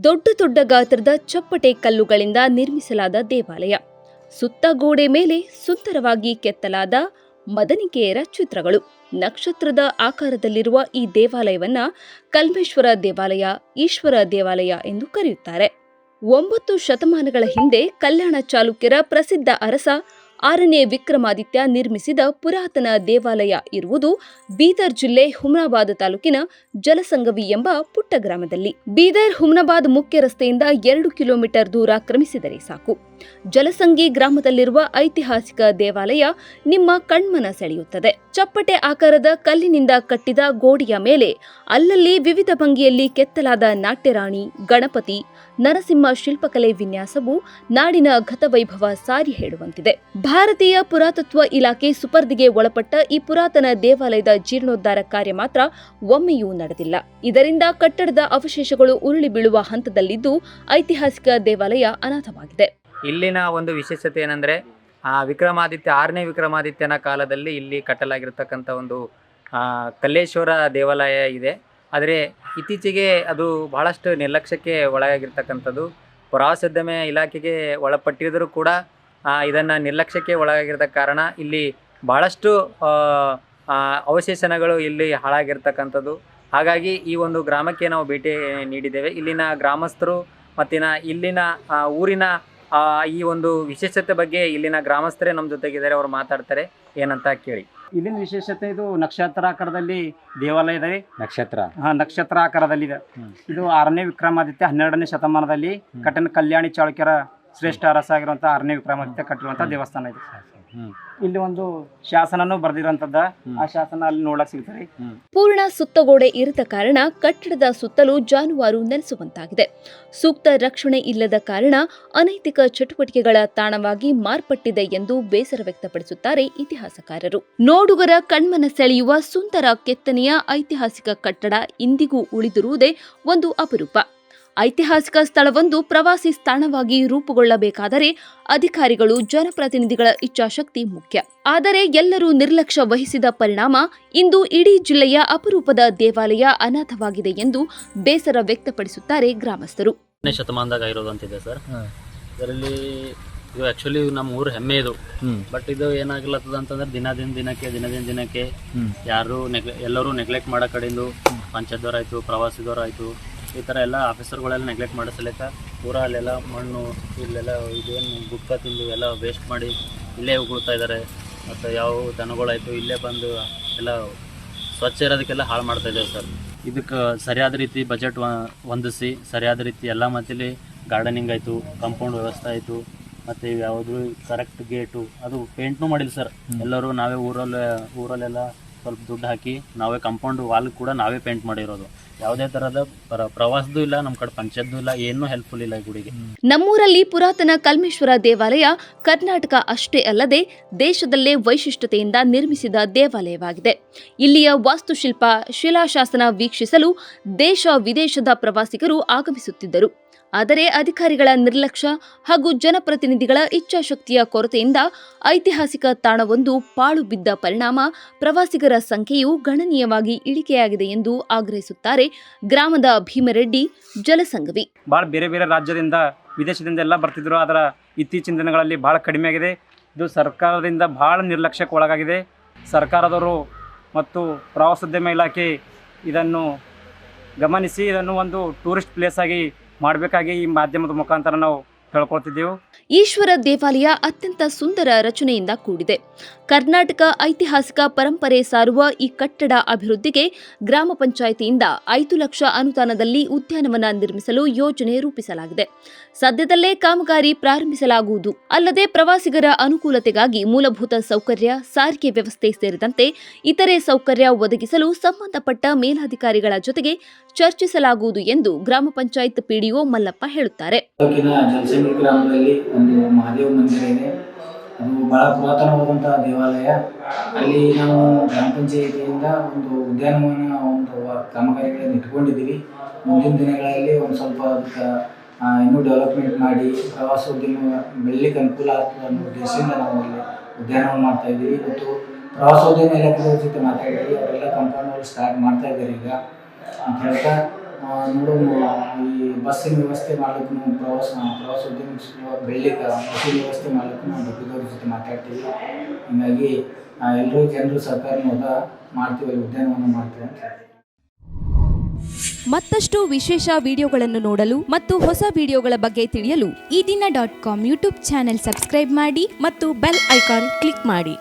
ದೊಡ್ಡ ದೊಡ್ಡ ಗಾತ್ರದ ಚಪ್ಪಟೆ ಕಲ್ಲುಗಳಿಂದ ನಿರ್ಮಿಸಲಾದ ದೇವಾಲಯ. ಸುತ್ತ ಗೋಡೆ ಮೇಲೆ ಸುಂದರವಾಗಿ ಕೆತ್ತಲಾದ ಮದನಿಕೆಯರ ಚಿತ್ರಗಳು. ನಕ್ಷತ್ರದ ಆಕಾರದಲ್ಲಿರುವ ಈ ದೇವಾಲಯವನ್ನ ಕಲ್ಮೇಶ್ವರ ದೇವಾಲಯ, ಈಶ್ವರ ದೇವಾಲಯ ಎಂದು ಕರೆಯುತ್ತಾರೆ. 9 ಶತಮಾನಗಳ ಹಿಂದೆ ಕಲ್ಯಾಣ ಚಾಲುಕ್ಯರ ಪ್ರಸಿದ್ಧ ಅರಸ 6ನೇ ವಿಕ್ರಮಾದಿತ್ಯ ನಿರ್ಮಿಸಿದ ಪುರಾತನ ದೇವಾಲಯ ಇರುವುದು ಬೀದರ್ ಜಿಲ್ಲೆ ಹುಮನಾಬಾದ್ ತಾಲೂಕಿನ ಜಲಸಂಗವಿ ಎಂಬ ಪುಟ್ಟ ಗ್ರಾಮದಲ್ಲಿ. ಬೀದರ್ ಹುಮನಾಬಾದ್ ಮುಖ್ಯ ರಸ್ತೆಯಿಂದ 2 ಕಿಲೋಮೀಟರ್ ದೂರ ಕ್ರಮಿಸಿದರೆ ಸಾಕು. ಜಲಸಂಗಿ ಗ್ರಾಮದಲ್ಲಿರುವ ಐತಿಹಾಸಿಕ ದೇವಾಲಯ ನಿಮ್ಮ ಕಣ್ಮನ ಸೆಳೆಯುತ್ತದೆ. ಚಪ್ಪಟೆ ಆಕಾರದ ಕಲ್ಲಿನಿಂದ ಕಟ್ಟಿದ ಗೋಡೆಯ ಮೇಲೆ ಅಲ್ಲಲ್ಲಿ ವಿವಿಧ ಭಂಗಿಯಲ್ಲಿ ಕೆತ್ತಲಾದ ನಾಟ್ಯರಾಣಿ, ಗಣಪತಿ, ನರಸಿಂಹ ಶಿಲ್ಪಕಲೆ ವಿನ್ಯಾಸವು ನಾಡಿನ ಗತವೈಭವ ಸಾರಿ ಹೇಳುವಂತಿದೆ. ಭಾರತೀಯ ಪುರಾತತ್ವ ಇಲಾಖೆ ಸುಪರ್ದಿಗೆ ಒಳಪಟ್ಟ ಈ ಪುರಾತನ ದೇವಾಲಯದ ಜೀರ್ಣೋದ್ಧಾರ ಕಾರ್ಯ ಮಾತ್ರ ಒಮ್ಮೆಯೂ ನಡೆದಿಲ್ಲ. ಇದರಿಂದ ಕಟ್ಟಡದ ಅವಶೇಷಗಳು ಉರುಳಿ ಬೀಳುವ ಹಂತದಲ್ಲಿದ್ದು ಐತಿಹಾಸಿಕ ದೇವಾಲಯ ಅನಾಥವಾಗಿದೆ. ಇಲ್ಲಿನ ಒಂದು ವಿಶೇಷತೆ ಏನಂದರೆ ವಿಕ್ರಮಾದಿತ್ಯ 6ನೇ ವಿಕ್ರಮಾದಿತ್ಯನ ಕಾಲದಲ್ಲಿ ಇಲ್ಲಿ ಕಟ್ಟಲಾಗಿರ್ತಕ್ಕಂಥ ಒಂದು ಕಲ್ಲೇಶ್ವರ ದೇವಾಲಯ ಇದೆ. ಆದರೆ ಇತ್ತೀಚೆಗೆ ಅದು ಬಹಳಷ್ಟು ನಿರ್ಲಕ್ಷ್ಯಕ್ಕೆ ಒಳಗಾಗಿರ್ತಕ್ಕಂಥದ್ದು. ಪ್ರವಾಸೋದ್ಯಮ ಇಲಾಖೆಗೆ ಒಳಪಟ್ಟಿದ್ದರೂ ಕೂಡ ಇದನ್ನು ನಿರ್ಲಕ್ಷ್ಯಕ್ಕೆ ಒಳಗಾಗಿರೋ ಕಾರಣ ಇಲ್ಲಿ ಬಹಳಷ್ಟು ಅವಶೇಷಗಳು ಇಲ್ಲಿ ಹಾಳಾಗಿರ್ತಕ್ಕಂಥದ್ದು. ಹಾಗಾಗಿ ಈ ಒಂದು ಗ್ರಾಮಕ್ಕೆ ನಾವು ಭೇಟಿ ನೀಡಿದ್ದೇವೆ. ಇಲ್ಲಿನ ಗ್ರಾಮಸ್ಥರು ಮತ್ತು ಇಲ್ಲಿನ ಊರಿನ ಈ ಒಂದು ವಿಶೇಷತೆ ಬಗ್ಗೆ ಇಲ್ಲಿನ ಗ್ರಾಮಸ್ಥರೇ ನಮ್ಮ ಜೊತೆಗಿದ್ದಾರೆ, ಅವರು ಮಾತಾಡ್ತಾರೆ. ಏನಂತ ಕೇಳಿ. ಇಲ್ಲಿನ ವಿಶೇಷತೆ ಇದು ನಕ್ಷತ್ರಾಕಾರದಲ್ಲಿ ದೇವಾಲಯ ಇದೆ. ನಕ್ಷತ್ರ ಆಕಾರದಲ್ಲಿದೆ. ಇದು 6ನೇ ವಿಕ್ರಮಾದಿತ್ಯ 12ನೇ ಶತಮಾನದಲ್ಲಿ ಕಟ್ಟನ ಕಲ್ಯಾಣಿ ಚಾಳುಕ್ಯರ ಶ್ರೇಷ್ಠ ಅರಸ ಆಗಿರುವಂತಹ 6ನೇ ವಿಕ್ರಮಾದಿತ್ಯ ಕಟ್ಟಿರುವಂತಹ ದೇವಸ್ಥಾನ ಇದು. ಇಲ್ಲಿ ಒಂದು ಶಾಸನನು ಬರೆದಿರುವಂತದ್ದ, ಆ ಶಾಸನ ಅಲ್ಲಿ ನೋಡಕ್ ಸಿಗ್ತದೆ. ಪೂರ್ಣ ಸುತ್ತಗೋಡೆ ಇರದ ಕಾರಣ ಕಟ್ಟಡದ ಸುತ್ತಲೂ ಜಾನುವಾರು ನೆಲೆಸುವಂತಾಗಿದೆ. ಸೂಕ್ತ ರಕ್ಷಣೆ ಇಲ್ಲದ ಕಾರಣ ಅನೈತಿಕ ಚಟುವಟಿಕೆಗಳ ತಾಣವಾಗಿ ಮಾರ್ಪಟ್ಟಿದೆ ಎಂದು ಬೇಸರ ವ್ಯಕ್ತಪಡಿಸುತ್ತಾರೆ ಇತಿಹಾಸಕಾರರು. ನೋಡುಗರ ಕಣ್ಮನ ಸೆಳೆಯುವ ಸುಂದರ ಕೆತ್ತನೆಯ ಐತಿಹಾಸಿಕ ಕಟ್ಟಡ ಇಂದಿಗೂ ಉಳಿದಿರುವುದೇ ಒಂದು ಅಪರೂಪ. ಐತಿಹಾಸಿಕ ಸ್ಥಳವೊಂದು ಪ್ರವಾಸಿ ತಾಣವಾಗಿ ರೂಪುಗೊಳ್ಳಬೇಕಾದರೆ ಅಧಿಕಾರಿಗಳು, ಜನಪ್ರತಿನಿಧಿಗಳ ಇಚ್ಛಾಶಕ್ತಿ ಮುಖ್ಯ. ಆದರೆ ಎಲ್ಲರೂ ನಿರ್ಲಕ್ಷ್ಯ ವಹಿಸಿದ ಪರಿಣಾಮ ಇಂದು ಇಡೀ ಜಿಲ್ಲೆಯ ಅಪರೂಪದ ದೇವಾಲಯ ಅನಾಥವಾಗಿದೆ ಎಂದು ಬೇಸರ ವ್ಯಕ್ತಪಡಿಸುತ್ತಾರೆ ಗ್ರಾಮಸ್ಥರು. ಶತಮಾನದಾಗ ಇರೋದು ಅಂತಿದೆ ಸರ್. ಇದರಲ್ಲಿ ಇದು ಆ್ಯಕ್ಚುಲಿ ನಮ್ಮ ಊರು ಹೆಮ್ಮೆ ಇದು. ಬಟ್ ಇದು ಏನಾಗ್ಲತ್ತದ ಅಂತಂದ್ರೆ ದಿನದಿಂದ ಯಾರು ಎಲ್ಲರೂ ನೆಗ್ಲೆಕ್ಟ್ ಮಾಡೋ ಕಡೆಯಿಂದ ಪಂಚಾಯತ್ದವ್ರಾಯ್ತು, ಪ್ರವಾಸಿದವರಾಯ್ತು, ಈ ಥರ ಎಲ್ಲ ಆಫೀಸರ್ಗಳೆಲ್ಲ ನೆಗ್ಲೆಕ್ಟ್ ಮಾಡೋ ಸಲಕ ಊರಲ್ಲೆಲ್ಲ ಮಣ್ಣು ಇಲ್ಲೆಲ್ಲ ಇದೇನು ಗುಟ್ಕ ತಿಂದು ಎಲ್ಲ ವೇಸ್ಟ್ ಮಾಡಿ ಇಲ್ಲೇ ಉಗುಳ್ತಾ ಇದ್ದಾರೆ. ಮತ್ತು ಯಾವ ದನಗಳಾಯಿತು ಇಲ್ಲೇ ಬಂದು ಎಲ್ಲ ಸ್ವಚ್ಛ ಇರೋದಕ್ಕೆಲ್ಲ ಹಾಳು ಮಾಡ್ತಾ ಇದ್ದೇವೆ ಸರ್. ಇದಕ್ಕೆ ಸರಿಯಾದ ರೀತಿ ಬಜೆಟ್ ಹೊಂದಿಸಿ ಸರಿಯಾದ ರೀತಿ ಎಲ್ಲ ಮತ್ತಲ್ಲಿ ಗಾರ್ಡನಿಂಗ್ ಆಯಿತು, ಕಾಂಪೌಂಡ್ ವ್ಯವಸ್ಥೆ ಆಯಿತು, ಮತ್ತು ಯಾವುದು ಕರೆಕ್ಟ್ ಗೇಟು, ಅದು ಪೇಂಟ್ನೂ ಮಾಡಿಲ್ಲ ಸರ್. ಎಲ್ಲರೂ ನಾವೇ ಊರಲ್ಲೆಲ್ಲ ಸ್ವಲ್ಪ ದುಡ್ಡು ಹಾಕಿ ನಾವೇ ಕಾಂಪೌಂಡ್ ವಾಲ್ ಕೂಡ ನಾವೇ ಪೇಂಟ್ ಮಾಡಿರೋದು. ಯಾವುದೇ ತರಹದ ಪ್ರವಾಸದೂ ಇಲ್ಲ, ನಮ್ಮ ಕಡೆ ಪಂಚಾಯತ್ದೂ ಇಲ್ಲ, ಏನೂ ಹೆಲ್ಪ್ಫುಲ್ ಇಲ್ಲ ಈ ಗುಡಿಗೆ. ನಮ್ಮೂರಲ್ಲಿ ಪುರಾತನ ಕಲ್ಮೇಶ್ವರ ದೇವಾಲಯ ಕರ್ನಾಟಕ ಅಷ್ಟೇ ಅಲ್ಲದೆ ದೇಶದಲ್ಲೇ ವೈಶಿಷ್ಟ್ಯತೆಯಿಂದ ನಿರ್ಮಿಸಿದ ದೇವಾಲಯವಾಗಿದೆ. ಇಲ್ಲಿಯ ವಾಸ್ತುಶಿಲ್ಪ, ಶಿಲಾಶಾಸನ ವೀಕ್ಷಿಸಲು ದೇಶ ವಿದೇಶದ ಪ್ರವಾಸಿಗರು ಆಗಮಿಸುತ್ತಿದ್ದರು. ಆದರೆ ಅಧಿಕಾರಿಗಳ ನಿರ್ಲಕ್ಷ್ಯ ಹಾಗೂ ಜನಪ್ರತಿನಿಧಿಗಳ ಇಚ್ಛಾಶಕ್ತಿಯ ಕೊರತೆಯಿಂದ ಐತಿಹಾಸಿಕ ತಾಣವೊಂದು ಪಾಳು ಬಿದ್ದ ಪರಿಣಾಮ ಪ್ರವಾಸಿಗರ ಸಂಖ್ಯೆಯು ಗಣನೀಯವಾಗಿ ಇಳಿಕೆಯಾಗಿದೆ ಎಂದು ಆಗ್ರಹಿಸುತ್ತಾರೆ ಗ್ರಾಮದ ಭೀಮರೆಡ್ಡಿ, ಜಲಸಂಗವಿ. ಭಾಳ ಬೇರೆ ಬೇರೆ ರಾಜ್ಯದಿಂದ, ವಿದೇಶದಿಂದ ಎಲ್ಲ ಬರ್ತಿದ್ರು. ಅದರ ಇತ್ತೀಚಿನ ದಿನಗಳಲ್ಲಿ ಭಾಳ ಕಡಿಮೆ ಆಗಿದೆ. ಇದು ಸರ್ಕಾರದಿಂದ ಭಾಳ ನಿರ್ಲಕ್ಷ್ಯಕ್ಕೆ ಒಳಗಾಗಿದೆ. ಸರ್ಕಾರದವರು ಮತ್ತು ಪ್ರವಾಸೋದ್ಯಮ ಇಲಾಖೆ ಇದನ್ನು ಗಮನಿಸಿ ಇದನ್ನು ಒಂದು ಟೂರಿಸ್ಟ್ ಪ್ಲೇಸ್ ಆಗಿ ಮಾಡಬೇಕಾಗಿ ಈ ಮಾಧ್ಯಮದ ಮುಖಾಂತರ ನಾವು ಹೇಳ್ಕೊಳ್ತಿದ್ದೆವು. ಈಶ್ವರ ದೇವಾಲಯ ಅತ್ಯಂತ ಸುಂದರ ರಚನೆಯಿಂದ ಕೂಡಿದೆ. ಕರ್ನಾಟಕ ಐತಿಹಾಸಿಕ ಪರಂಪರೆ ಸಾರುವ ಈ ಕಟ್ಟಡ ಅಭಿವೃದ್ಧಿಗೆ ಗ್ರಾಮ ಪಂಚಾಯಿತಿಯಿಂದ 5 ಲಕ್ಷ ಅನುದಾನದಲ್ಲಿ ಉದ್ಯಾನವನ ನಿರ್ಮಿಸಲು ಯೋಜನೆ ರೂಪಿಸಲಾಗಿದೆ. ಸದ್ಯದಲ್ಲೇ ಕಾಮಗಾರಿ ಪ್ರಾರಂಭಿಸಲಾಗುವುದು. ಅಲ್ಲದೆ ಪ್ರವಾಸಿಗರ ಅನುಕೂಲತೆಗಾಗಿ ಮೂಲಭೂತ ಸೌಕರ್ಯ, ಸಾರಿಗೆ ವ್ಯವಸ್ಥೆ ಸೇರಿದಂತೆ ಇತರೆ ಸೌಕರ್ಯ ಒದಗಿಸಲು ಸಂಬಂಧಪಟ್ಟ ಮೇಲಾಧಿಕಾರಿಗಳ ಜೊತೆಗೆ ಚರ್ಚಿಸಲಾಗುವುದು ಎಂದು ಗ್ರಾಮ ಪಂಚಾಯತ್ ಪಿಡಿಒ ಮಲ್ಲಪ್ಪ ಹೇಳುತ್ತಾರೆ. ಜಲಸಂಗಿ ಗ್ರಾಮದಲ್ಲಿ ಒಂದು ಮಹಾದೇವ ಮಂದಿರ ಇದೆ. ಅದು ಬಹಳ ಪುರಾತನವಾದಂತಹ ದೇವಾಲಯ. ಅಲ್ಲಿ ನಾವು ಗ್ರಾಮ ಪಂಚಾಯಿತಿಯಿಂದ ಒಂದು ಉದ್ಯಾನವನ ಕಾಮಗಾರಿಗಳನ್ನು ಇಟ್ಕೊಂಡಿದ್ದೀವಿ. ಮುಂದಿನ ದಿನಗಳಲ್ಲಿ ಒಂದು ಸ್ವಲ್ಪ ಅದಕ್ಕೆ ಇನ್ನೂ ಡೆವಲಪ್ಮೆಂಟ್ ಮಾಡಿ ಪ್ರವಾಸೋದ್ಯಮ ಬೆಳಲಿಕ್ಕೆ ಅನುಕೂಲ ಆಗ್ತದೆ ಅನ್ನೋ ಉದ್ದೇಶದಿಂದ ನಾವು ಇಲ್ಲಿ ಉದ್ಯಾನವನ ಮಾಡ್ತಾ ಇದ್ದೀವಿ. ಮತ್ತು ಪ್ರವಾಸೋದ್ಯಮ ಇಲಾಖೆ ಜೊತೆ ಮಾತಾಡಿ ಅವರೆಲ್ಲ ಕಾಂಪೌಂಡ್ ಸ್ಟಾರ್ಟ್ ಮಾಡ್ತಾ ಇದ್ದಾರೆ ಈಗ ಅಂತ ಹೇಳ್ತಾ ನೋಡೋ ಈ ಬಸ್ಸಿನ ವ್ಯವಸ್ಥೆ ಮಾಡ್ಲಿಕ್ಕೂ ಪ್ರವಾಸೋದ್ಯಮ ಬೆಳಲಿಕ್ಕೆ ಬಸ್ಸಿನ ವ್ಯವಸ್ಥೆ ಮಾಡ್ಲಿಕ್ಕೂ ನಾವು ಡಬ್ಬಿದವ್ರ ಜೊತೆ ಮಾತಾಡ್ತೀವಿ. ಹೀಗಾಗಿ ಎಲ್ಲರೂ ಜನರು ಸರ್ಕಾರನೂ ಮಾಡ್ತೀವಿ, ಉದ್ಯಾನವನ ಮಾಡ್ತೀವಿ ಅಂತ ಹೇಳ್ತೀವಿ. ಮತ್ತಷ್ಟು ವಿಶೇಷ ವಿಡಿಯೋಗಳನ್ನು ನೋಡಲು ಮತ್ತು ಹೊಸ ವಿಡಿಯೋಗಳ ಬಗ್ಗೆ ತಿಳಿಯಲು ಈ ದಿನ .com ಯೂಟ್ಯೂಬ್ ಚಾನೆಲ್ ಸಬ್ಸ್ಕ್ರೈಬ್ ಮಾಡಿ ಮತ್ತು ಬೆಲ್ ಐಕಾನ್ ಕ್ಲಿಕ್ ಮಾಡಿ.